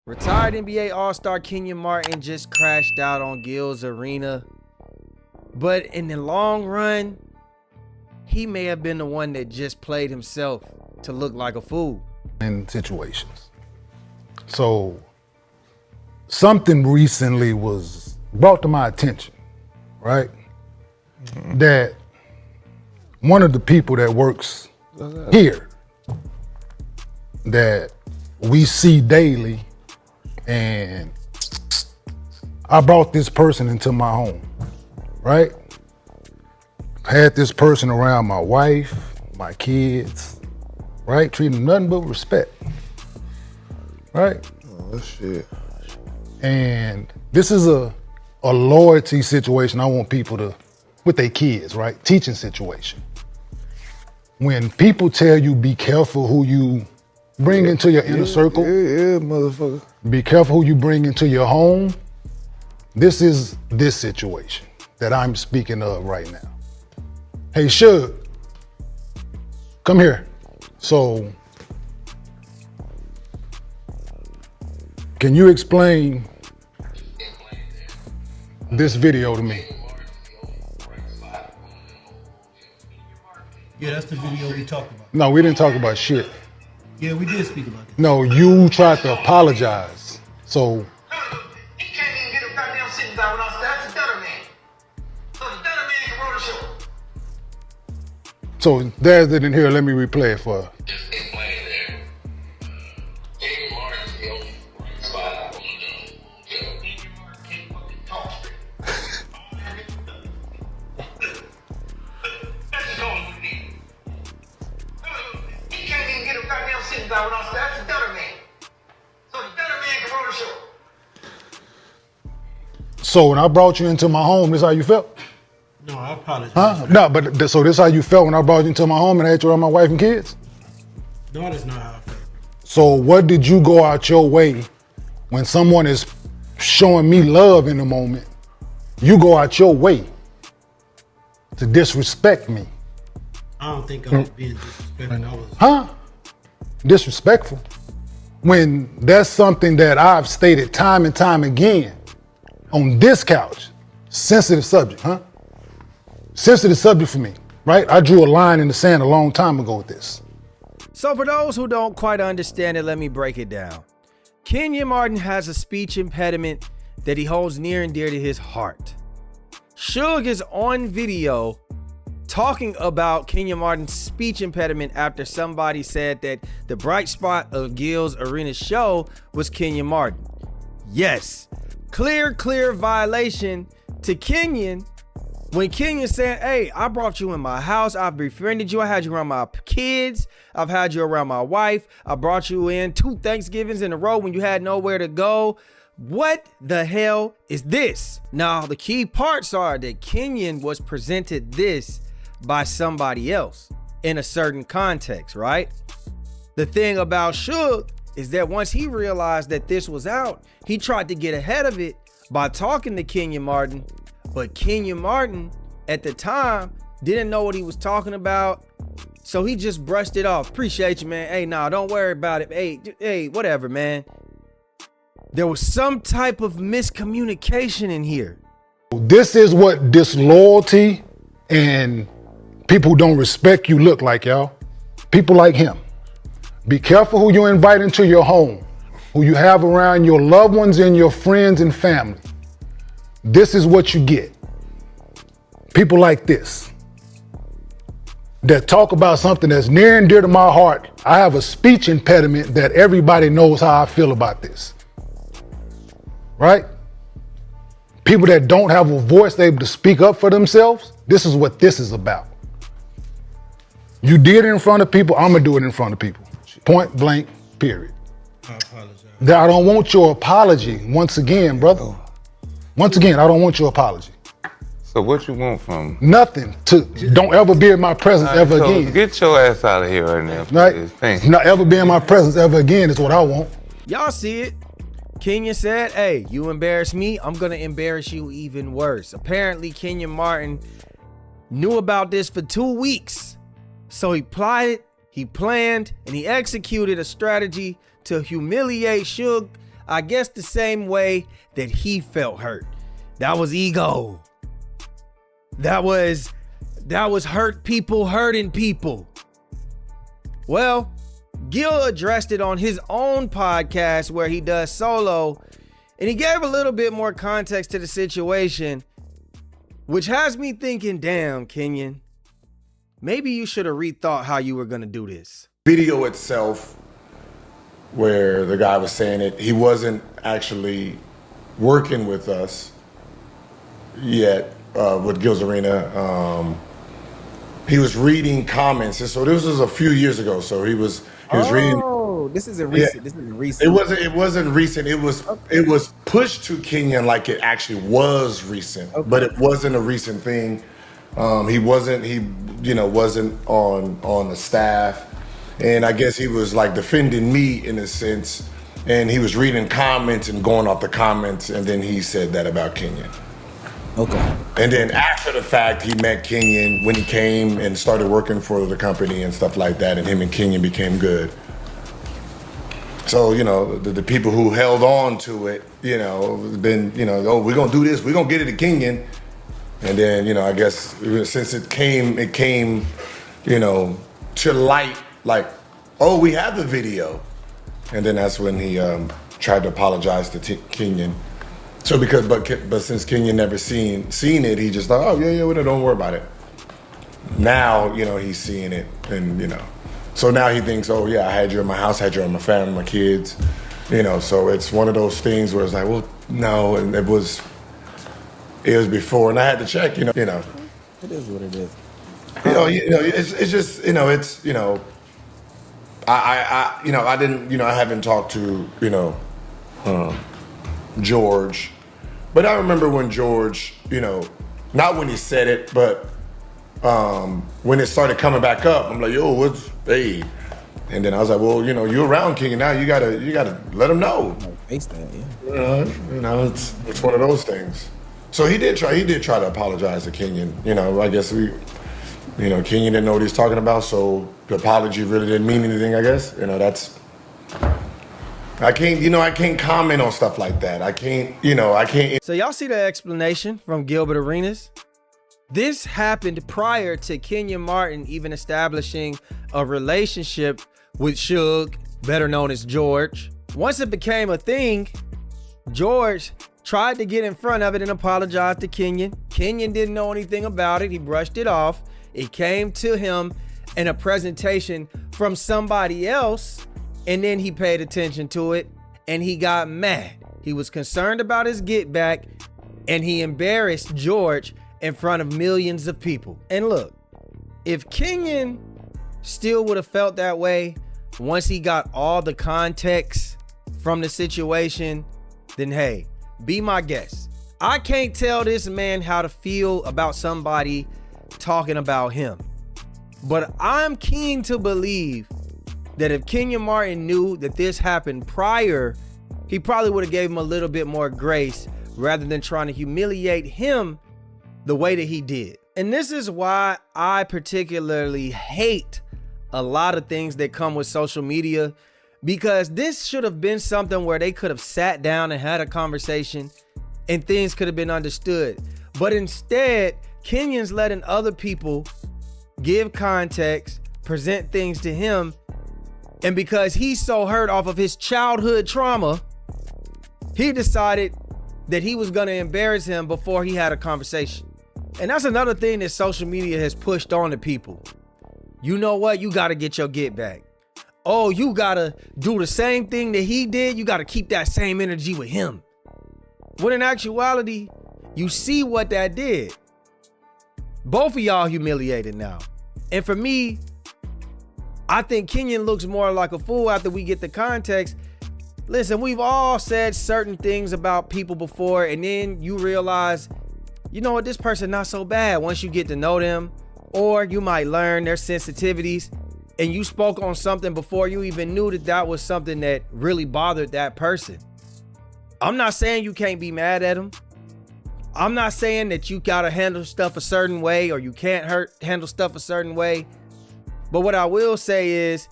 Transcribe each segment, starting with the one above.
Retired NBA All-Star Kenyon Martin just crashed out on Gil's Arena. But in the long run, he may have been the one that just played himself to look like a fool. In situations. So something recently was brought to my attention, right? That one of the people that works here that we see daily, and I brought this person into my home, right? Had this person around my wife, my kids, right? Treating them nothing but respect, right? Oh, shit. And this is a loyalty situation I want people to, with their kids, right? Teaching situation. When people tell you be careful who you bring into your inner circle. Yeah, motherfucker. Be careful who you bring into your home. This is this situation that I'm speaking of right now. Hey, Suge, come here. So, can you explain this video to me? Yeah, that's the video we talked about. No, we didn't talk about shit. Yeah, we did speak about it. No, you tried to apologize. So, He can't even get a goddamn sentence out without that's a stutter man. So the stutter man can roll the show. so there's it in here. Let me replay it for her. Just explain there. Kenyon Martin's the only bright spot on the show. Kenyon Martin can't fucking talk straight. That's just all you need. He can't even get a goddamn sentence out without that's a stutter man. So the stutter man can roll the show. So when I brought you into my home, this how you felt? No, I apologize. Huh? No, but so this how you felt when I brought you into my home and I had you around my wife and kids? No, that's not how I feel. So what did you go out your way when someone is showing me love in the moment? You go out your way to disrespect me. I don't think I was being disrespectful. I was. Huh? Disrespectful. When that's something that I've stated time and time again on this couch. Sensitive subject, huh? Sensitive subject for me, right? I drew a line in the sand a long time ago with this. So for those who don't quite understand it, let me break it down. Kenyon Martin has a speech impediment that he holds near and dear to his heart. Suge is on video talking about Kenyon Martin's speech impediment after somebody said that the bright spot of Gil's Arenas show was Kenyon Martin. Yes, clear violation to Kenyon when Kenyon said, hey, I brought you in my house, I've befriended you, I had you around my kids, I've had you around my wife, I brought you in 2 Thanksgivings in a row when you had nowhere to go. What the hell is this? Now, the key parts are that Kenyon was presented this by somebody else in a certain context, right? The thing about Suge is that once he realized that this was out, he tried to get ahead of it by talking to Kenyon Martin, but Kenyon Martin at the time didn't know what he was talking about, so he just brushed it off. Appreciate you, man. Hey, nah, don't worry about it. Hey, whatever, man. There was some type of miscommunication in here. This is what disloyalty and people who don't respect you look like, y'all. People like him. Be careful who you invite into your home, who you have around your loved ones and your friends and family. This is what you get. People like this that talk about something that's near and dear to my heart. I have a speech impediment that everybody knows how I feel about this. Right? People that don't have a voice, they able to speak up for themselves. This is what this is about. You did it in front of people, I'm gonna do it in front of people. Point blank, period. I apologize. That I don't want your apology once again, brother. Once again, I don't want your apology. So what you want from? Nothing. Don't ever be in my presence ever so again. Get your ass out of here right now. Right? Thank you. Not ever be in my presence ever again is what I want. Y'all see it. Kenyon said, hey, you embarrass me, I'm gonna embarrass you even worse. Apparently Kenyon Martin knew about this for 2 weeks. So he plotted, he planned, and he executed a strategy to humiliate Suge I guess the same way that he felt hurt. That was ego. That was hurt people hurting people. Well, Gil addressed it on his own podcast where he does solo, and he gave a little bit more context to the situation, which has me thinking, damn, Kenyon, maybe you should have rethought how you were going to do this. Video itself, where the guy was saying it, he wasn't actually working with us yet, with Gilbert Arenas. He was reading comments, and so this was a few years ago. So he was reading. Oh, this isn't recent. Yeah. This isn't recent. It wasn't recent. It was pushed to Kenyon like it actually was recent, but it wasn't a recent thing. He wasn't on the staff, and I guess he was like defending me in a sense, and he was reading comments and going off the comments, and then he said that about Kenyon. Okay. And then after the fact, he met Kenyon when he came and started working for the company and stuff like that, and him and Kenyon became good. So, the people who held on to it, been, oh, we're going to do this, we're going to get it to Kenyon. And then, I guess since it came, to light, like, oh, we have the video. And then that's when he tried to apologize to Kenyon. So but since Kenyon never seen it, he just thought, oh yeah, well, don't worry about it. Now, he's seeing it, and so now he thinks, oh yeah, I had you in my house, had you in my family, my kids, So it's one of those things where it's like, well, no, and it was before, and I had to check, It is what it is. It's just, I haven't talked to, George. But I remember when George, not when he said it, but when it started coming back up, I'm like, yo, hey? And then I was like, well, you're around Kenyon now. You gotta let him know. Face that, yeah. It's one of those things. So he did try to apologize to Kenyon. I guess Kenyon didn't know what he was talking about, so the apology really didn't mean anything. I guess that's. I can't comment on stuff like that. I can't. So y'all see the explanation from Gilbert Arenas? This happened prior to Kenyon Martin even establishing a relationship with Suge, better known as George. Once it became a thing, George tried to get in front of it and apologize to Kenyon. Kenyon didn't know anything about it. He brushed it off. It came to him in a presentation from somebody else, and then he paid attention to it and he got mad. He was concerned about his get back, and he embarrassed George in front of millions of people. And look, if Kenyon still would have felt that way once he got all the context from the situation, then hey, be my guest. I can't tell this man how to feel about somebody talking about him, but I'm keen to believe that if Kenyon Martin knew that this happened prior, he probably would have gave him a little bit more grace rather than trying to humiliate him the way that he did. And this is why I particularly hate a lot of things that come with social media, because this should have been something where they could have sat down and had a conversation and things could have been understood. But instead, Kenyon's letting other people give context, present things to him, and because he's so hurt off of his childhood trauma, he decided that he was going to embarrass him before he had a conversation. And that's another thing that social media has pushed on to people. You know what? You got to get your get back. Oh, you got to do the same thing that he did. You got to keep that same energy with him. When in actuality, you see what that did. Both of y'all humiliated now. And for me, I think Kenyon looks more like a fool after we get the context. Listen, we've all said certain things about people before, and then you realize, you know what, this person not so bad once you get to know them, or you might learn their sensitivities, and you spoke on something before you even knew that that was something that really bothered that person. I'm not saying you can't be mad at them. I'm not saying that you gotta handle stuff a certain way or you can't handle stuff a certain way. But what I will say is,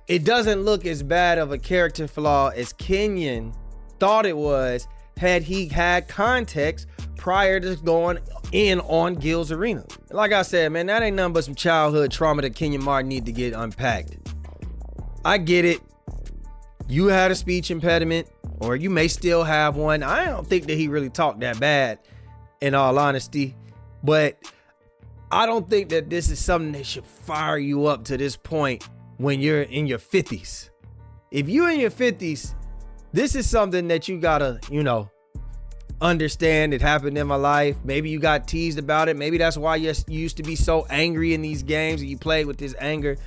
it doesn't look as bad of a character flaw as Kenyon thought it was had he had context prior to going in on Gilbert Arenas. Like I said, man, that ain't nothing but some childhood trauma that Kenyon Martin need to get unpacked. I get it. You had a speech impediment, or you may still have one. I don't think that he really talked that bad, in all honesty. But I don't think that this is something that should fire you up to this point when you're in your 50s. If you're in your 50s, this is something that you gotta, understand. It happened in my life. Maybe you got teased about it. Maybe that's why you used to be so angry in these games and you played with this anger.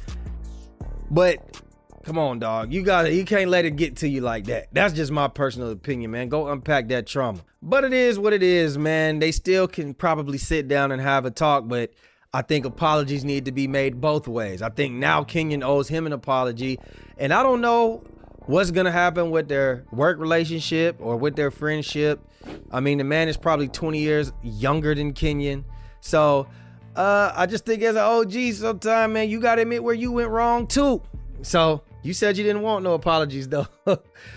But come on, dog. You can't let it get to you like that. That's just my personal opinion, man. Go unpack that trauma. But it is what it is, man. They still can probably sit down and have a talk, but I think apologies need to be made both ways. I think now Kenyon owes him an apology, and I don't know what's gonna happen with their work relationship or with their friendship. I mean, the man is probably 20 years younger than Kenyon. So I just think as an OG sometime, man, you gotta admit where you went wrong too. So you said you didn't want no apologies though.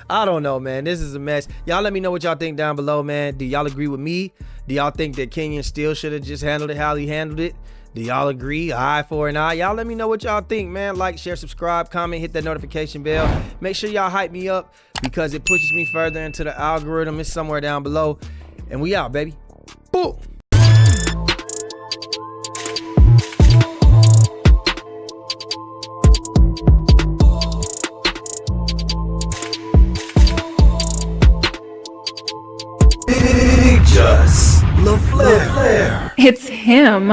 I don't know, man. This is a mess. Y'all let me know what y'all think down below, man. Do y'all agree with me? Do y'all think that Kenyon still should have just handled it how he handled it? Do y'all agree? Eye for an eye. Y'all let me know what y'all think, man. Like, share, subscribe, comment, hit that notification bell. Make sure y'all hype me up because it pushes me further into the algorithm. It's somewhere down below. And we out, baby. Boom. BACKFIRES. It's him.